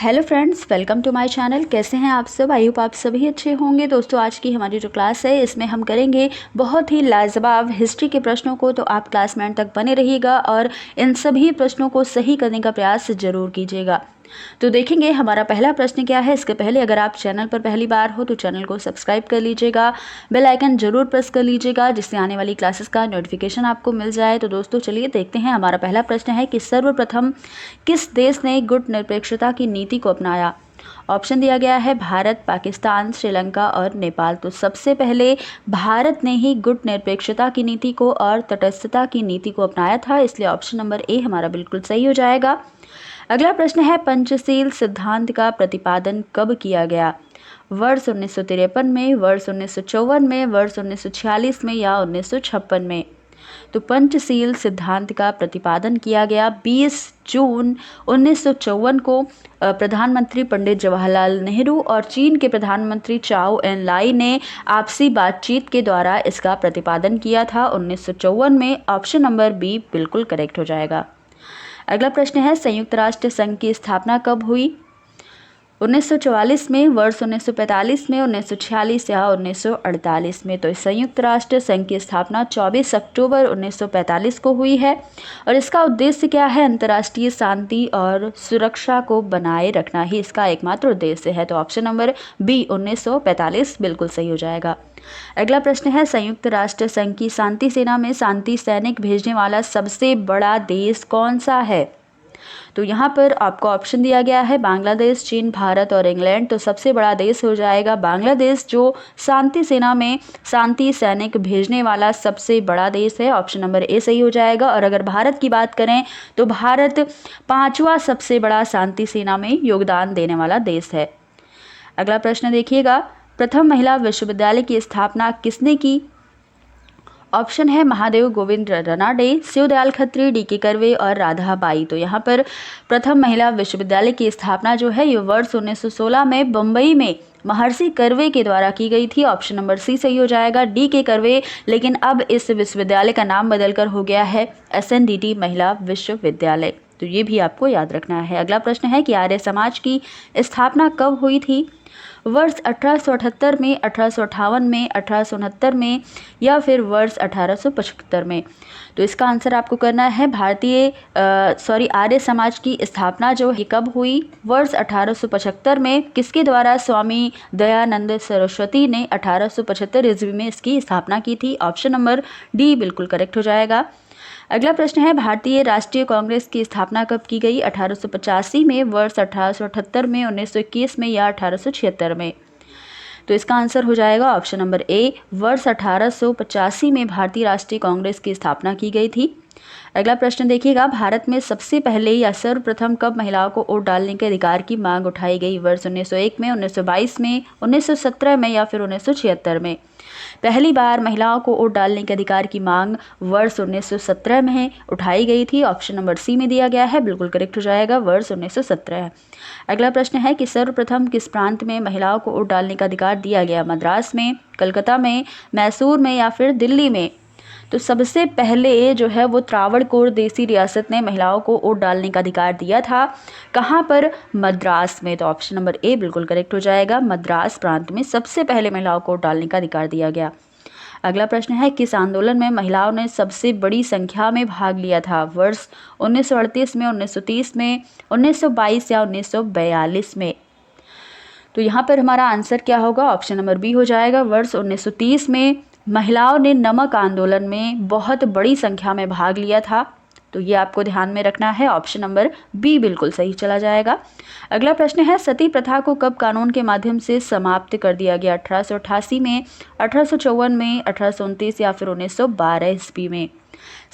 Hello friends, welcome to my channel. कैसे हैं आप सब? आई होप आप सभी अच्छे होंगे। दोस्तों, आज की हमारी जो क्लास है इसमें हम करेंगे बहुत ही लाजवाब हिस्ट्री के प्रश्नों को। तो आप क्लास में अंत तक बने रहिएगा और इन सभी प्रश्नों को सही करने का प्रयास ज़रूर कीजिएगा। तो देखेंगे हमारा पहला प्रश्न क्या है। इसके पहले अगर आप चैनल पर पहली बार हो तो चैनल को सब्सक्राइब कर लीजिएगा, बेल आइकन जरूर प्रेस कर लीजिएगा जिससे आने वाली क्लासेस का नोटिफिकेशन आपको मिल जाए। तो दोस्तों चलिए देखते हैं। हमारा पहला प्रश्न है कि सर्वप्रथम किस देश ने गुट निरपेक्षता की नीति को अपनाया? ऑप्शन दिया गया है भारत, पाकिस्तान, श्रीलंका और नेपाल। तो सबसे पहले भारत ने ही गुट निरपेक्षता की नीति को और तटस्थता की नीति को अपनाया था, इसलिए ऑप्शन नंबर ए हमारा बिल्कुल सही हो जाएगा। अगला प्रश्न है पंचशील सिद्धांत का प्रतिपादन कब किया गया? वर्ष 1953 में, वर्ष 1954 में, वर्ष 1946 में या 1956 में? तो पंचशील सिद्धांत का प्रतिपादन किया गया 20 जून 1954 को प्रधानमंत्री पंडित जवाहरलाल नेहरू और चीन के प्रधानमंत्री चाओ एन लाई ने आपसी बातचीत के द्वारा इसका प्रतिपादन किया था 1954 में। ऑप्शन नंबर बी बिल्कुल करेक्ट हो जाएगा। अगला प्रश्न है संयुक्त राष्ट्र संघ की स्थापना कब हुई? 1944 में, वर्ष 1945 में, 1946 या 1948 में? तो संयुक्त राष्ट्र संघ की स्थापना 24 अक्टूबर 1945 को हुई है और इसका उद्देश्य क्या है? अंतर्राष्ट्रीय शांति और सुरक्षा को बनाए रखना ही इसका एकमात्र उद्देश्य है। तो ऑप्शन नंबर बी 1945 बिल्कुल सही हो जाएगा। अगला प्रश्न है संयुक्त राष्ट्र संघ की शांति सेना में शांति सैनिक भेजने वाला सबसे बड़ा देश कौन सा है? तो यहाँ पर आपको ऑप्शन दिया गया है बांग्लादेश, चीन, भारत और इंग्लैंड। तो सबसे बड़ा देश हो जाएगा बांग्लादेश, जो शांति सेना में शांति सैनिक भेजने वाला सबसे बड़ा देश है। ऑप्शन नंबर ए सही हो जाएगा। और अगर भारत की बात करें तो भारत 5वां सबसे बड़ा शांति सेना में योगदान देने वाला देश है। अगला प्रश्न देखिएगा, प्रथम महिला विश्वविद्यालय की स्थापना किसने की? ऑप्शन है महादेव गोविंद रनाडे, शिवदयाल खत्री, डी.के. कर्वे और राधा बाई। तो यहाँ पर प्रथम महिला विश्वविद्यालय की स्थापना जो है ये वर्ष 1916 में बम्बई में महर्षि कर्वे के द्वारा की गई थी। ऑप्शन नंबर सी सही हो जाएगा, डी.के. कर्वे। लेकिन अब इस विश्वविद्यालय का नाम बदलकर हो गया है SNDT महिला विश्वविद्यालय। तो ये भी आपको याद रखना है। अगला प्रश्न है कि आर्य समाज की स्थापना कब हुई थी? वर्ष 1878 में, 1858 में, 1869 में या फिर वर्ष 1875 में? तो इसका आंसर आपको करना है आर्य समाज की स्थापना जो है कब हुई? वर्ष 1875 में। किसके द्वारा? स्वामी दयानंद सरस्वती ने 1875 ईस्वी में इसकी स्थापना की थी। ऑप्शन नंबर डी बिल्कुल करेक्ट हो जाएगा। अगला प्रश्न है भारतीय राष्ट्रीय कांग्रेस की स्थापना कब की गई? 1885 में, वर्ष 1878 में, 1921 में या 1876 में? तो इसका आंसर हो जाएगा ऑप्शन नंबर ए, वर्ष 1885 में भारतीय राष्ट्रीय कांग्रेस की स्थापना की गई थी। अगला प्रश्न देखिएगा, भारत में सबसे पहले या सर्वप्रथम कब महिलाओं को वोट डालने के अधिकार की मांग उठाई गई? वर्ष 1901 में, 1922 में, 1917 में या फिर 1976 में? पहली बार महिलाओं को वोट डालने के अधिकार की मांग वर्ष 1917 में उठाई गई थी। ऑप्शन नंबर सी में दिया गया है, बिल्कुल करेक्ट हो जाएगा, वर्ष 1917। अगला प्रश्न है कि सर्वप्रथम किस प्रांत में महिलाओं को वोट डालने का अधिकार दिया गया? मद्रास में, कलकत्ता में, मैसूर में या फिर दिल्ली में? तो सबसे पहले जो है वो त्रावणकोर देसी रियासत ने महिलाओं को वोट डालने का अधिकार दिया था। कहाँ पर? मद्रास में। तो ऑप्शन नंबर ए बिल्कुल करेक्ट हो जाएगा, मद्रास प्रांत में सबसे पहले महिलाओं को वोट डालने का अधिकार दिया गया। अगला प्रश्न है किस आंदोलन में महिलाओं ने सबसे बड़ी संख्या में भाग लिया था? वर्ष 1938 में, 1930 में, 1922 या 1942 में? तो यहाँ पर हमारा आंसर क्या होगा? ऑप्शन नंबर बी हो जाएगा, वर्ष 1930 में महिलाओं ने नमक आंदोलन में बहुत बड़ी संख्या में भाग लिया था। तो ये आपको ध्यान में रखना है, ऑप्शन नंबर बी बिल्कुल सही चला जाएगा। अगला प्रश्न है सती प्रथा को कब कानून के माध्यम से समाप्त कर दिया गया? 1888 में, 1854 में, 1829 या फिर 1912 ईस्वी में?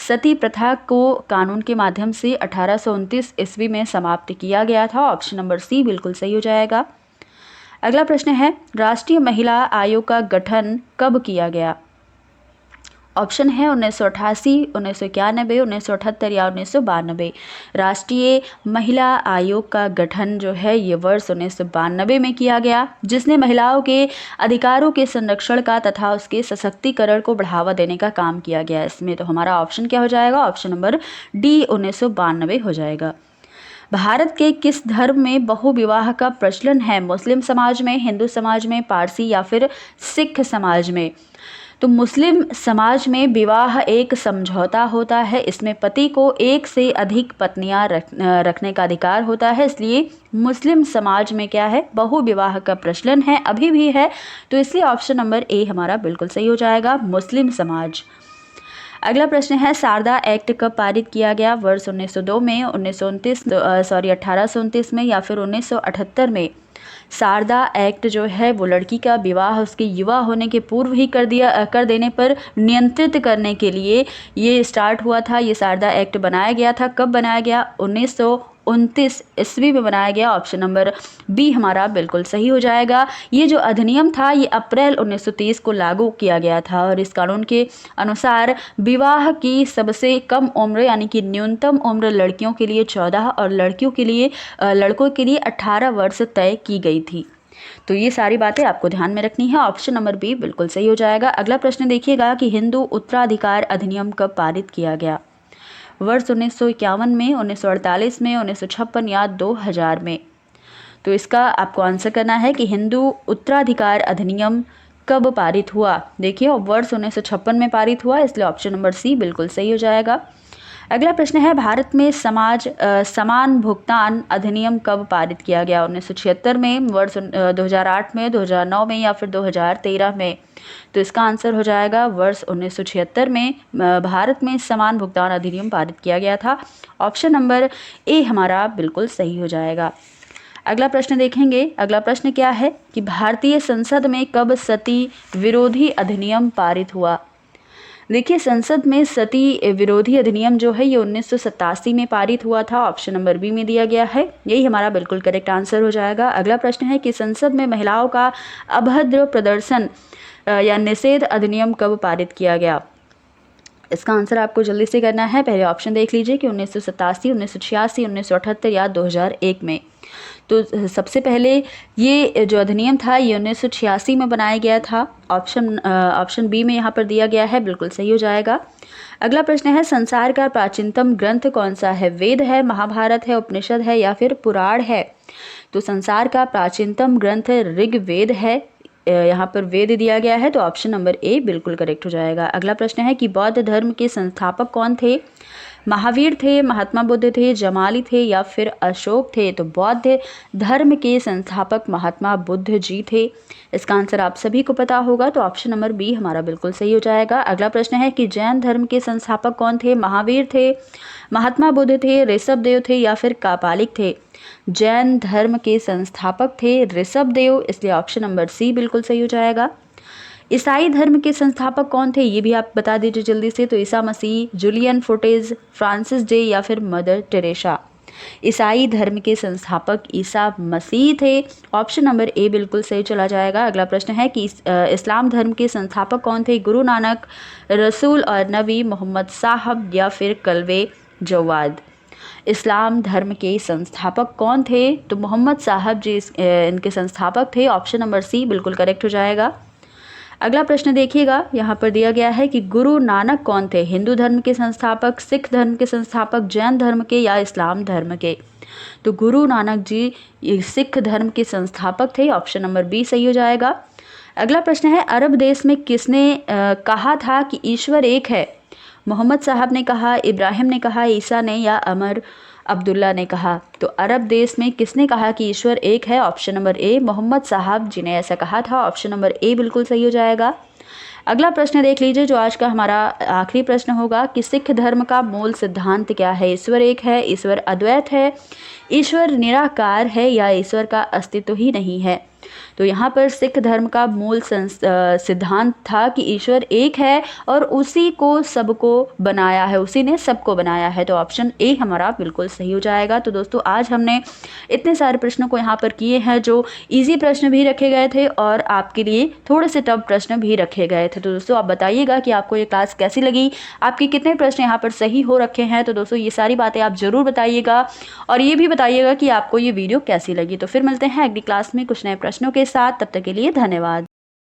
सती प्रथा को कानून के माध्यम से 1829 ईस्वी में समाप्त किया गया था। ऑप्शन नंबर सी बिल्कुल सही हो जाएगा। अगला प्रश्न है राष्ट्रीय महिला आयोग का गठन कब किया गया? ऑप्शन है 1988, 1991, 1978 या 1992। राष्ट्रीय महिला आयोग का गठन जो है ये वर्ष 1992 में किया गया, जिसने महिलाओं के अधिकारों के संरक्षण का तथा उसके सशक्तिकरण को बढ़ावा देने का काम किया गया इसमें। तो हमारा ऑप्शन क्या हो जाएगा? ऑप्शन नंबर डी 1992 हो जाएगा। भारत के किस धर्म में बहुविवाह का प्रचलन है? मुस्लिम समाज में, हिंदू समाज में, पारसी या फिर सिख समाज में? तो मुस्लिम समाज में विवाह एक समझौता होता है, इसमें पति को एक से अधिक पत्नियां रखने का अधिकार होता है, इसलिए मुस्लिम समाज में क्या है, बहुविवाह का प्रचलन है, अभी भी है। तो इसलिए ऑप्शन नंबर ए हमारा बिल्कुल सही हो जाएगा, मुस्लिम समाज। अगला प्रश्न है, शारदा एक्ट कब पारित किया गया? वर्ष 1902 में, 1829 में या फिर 1978 में? शारदा एक्ट जो है वो लड़की का विवाह उसके युवा होने के पूर्व ही कर देने पर नियंत्रित करने के लिए ये स्टार्ट हुआ था। ये शारदा एक्ट बनाया गया था, कब बनाया गया? 1929 ईस्वी में बनाया गया। ऑप्शन नंबर बी हमारा बिल्कुल सही हो जाएगा। ये जो अधिनियम था ये अप्रैल 1930 को लागू किया गया था और इस कानून के अनुसार विवाह की सबसे कम उम्र यानी कि न्यूनतम उम्र लड़कियों के लिए 14 और लड़कों के लिए 18 वर्ष तय की गई थी। तो ये सारी बातें आपको ध्यान में रखनी है। ऑप्शन नंबर बी बिल्कुल सही हो जाएगा। अगला प्रश्न देखिएगा कि हिंदू उत्तराधिकार अधिनियम कब पारित किया गया? वर्ष 1951 में, 1948 में, 1956 या 2000 में? तो इसका आपको आंसर करना है कि हिंदू उत्तराधिकार अधिनियम कब पारित हुआ। देखिए वर्ष 1956 में पारित हुआ, इसलिए ऑप्शन नंबर सी बिल्कुल सही हो जाएगा। अगला प्रश्न है, भारत में समान भुगतान अधिनियम कब पारित किया गया? 1976 में, वर्ष 2008 में, 2009 में या फिर 2013 में? तो इसका आंसर हो जाएगा वर्ष 1976 में भारत में समान भुगतान अधिनियम पारित किया गया था। ऑप्शन नंबर ए हमारा बिल्कुल सही हो जाएगा। अगला प्रश्न देखेंगे। अगला प्रश्न क्या है कि भारतीय संसद में कब सती विरोधी अधिनियम पारित हुआ? देखिए संसद में सती विरोधी अधिनियम जो है ये 1987 में पारित हुआ था। ऑप्शन नंबर बी में दिया गया है, यही हमारा बिल्कुल करेक्ट आंसर हो जाएगा। अगला प्रश्न है कि संसद में महिलाओं का अभद्र प्रदर्शन या निषेध अधिनियम कब पारित किया गया? इसका आंसर आपको जल्दी से करना है। पहले ऑप्शन देख लीजिए कि 1987, 1986, 1978 या 2001 में। तो सबसे पहले ये जो अधिनियम था ये 1986 में बनाया गया था। ऑप्शन बी में यहाँ पर दिया गया है, बिल्कुल सही हो जाएगा। अगला प्रश्न है, संसार का प्राचीनतम ग्रंथ कौन सा है? वेद है, महाभारत है, उपनिषद है या फिर पुराण है? तो संसार का प्राचीनतम ग्रंथ ऋग्वेद है, यहाँ पर वेद दिया गया है, तो ऑप्शन नंबर ए बिल्कुल करेक्ट हो जाएगा। अगला प्रश्न है कि बौद्ध धर्म के संस्थापक कौन थे? महावीर थे, महात्मा बुद्ध थे, जमाली थे या फिर अशोक थे? तो बौद्ध धर्म के संस्थापक महात्मा बुद्ध जी थे। इसका आंसर आप सभी को पता होगा, तो ऑप्शन नंबर बी हमारा बिल्कुल सही हो जाएगा। अगला प्रश्न है कि जैन धर्म के संस्थापक कौन थे? महावीर थे, महात्मा बुद्ध थे, ऋषभदेव थे या फिर कापालिक थे? जैन धर्म के संस्थापक थे ऋषभदेव, इसलिए ऑप्शन नंबर सी बिल्कुल सही हो जाएगा। ईसाई धर्म के संस्थापक कौन थे ये भी आप बता दीजिए जल्दी से। तो Isa Masih, Julian फोर्टेज, Francis day या फिर मदर टेरेसा? ईसाई धर्म के संस्थापक ईसा मसीह थे, ऑप्शन नंबर ए बिल्कुल सही चला जाएगा। अगला प्रश्न है कि इस्लाम धर्म के संस्थापक कौन थे? गुरु नानक, रसूल और नबी मोहम्मद साहब या फिर कल्वे जवाद? इस्लाम धर्म के संस्थापक कौन थे? तो मोहम्मद साहब जी इनके संस्थापक थे, ऑप्शन नंबर सी बिल्कुल करेक्ट हो जाएगा। अगला प्रश्न देखिएगा, यहाँ पर दिया गया है कि गुरु नानक कौन थे? हिंदू धर्म के संस्थापक, सिख धर्म के संस्थापक, जैन धर्म के या इस्लाम धर्म के? तो गुरु नानक जी सिख धर्म के संस्थापक थे, ऑप्शन नंबर बी सही हो जाएगा। अगला प्रश्न है, अरब देश में किसने कहा था कि ईश्वर एक है? मोहम्मद साहब ने कहा, इब्राहिम ने कहा, ईसा ने या अमर अब्दुल्ला ने कहा? तो अरब देश में किसने कहा कि ईश्वर एक है? ऑप्शन नंबर ए मोहम्मद साहब जी ने ऐसा कहा था, ऑप्शन नंबर ए बिल्कुल सही हो जाएगा। अगला प्रश्न देख लीजिए जो आज का हमारा आखिरी प्रश्न होगा कि सिख धर्म का मूल सिद्धांत क्या है? ईश्वर एक है, ईश्वर अद्वैत है, ईश्वर निराकार है या ईश्वर का अस्तित्व ही नहीं है? तो यहाँ पर सिख धर्म का मूल सिद्धांत था कि ईश्वर एक है और उसी को सबको बनाया है, उसी ने सबको बनाया है, तो ऑप्शन ए हमारा बिल्कुल सही हो जाएगा। तो दोस्तों आज हमने इतने सारे प्रश्नों को यहाँ पर किए हैं, जो इजी प्रश्न भी रखे गए थे और आपके लिए थोड़े से टफ प्रश्न भी रखे गए थे। तो दोस्तों आप बताइएगा कि आपको ये क्लास कैसी लगी, आपके कितने प्रश्न यहाँ पर सही हो रखे हैं। तो दोस्तों ये सारी बातें आप ज़रूर बताइएगा और ये भी बताइएगा कि आपको ये वीडियो कैसी लगी। तो फिर मिलते हैं अगली क्लास में कुछ नए प्रश्नों के साथ, तब तक के लिए धन्यवाद।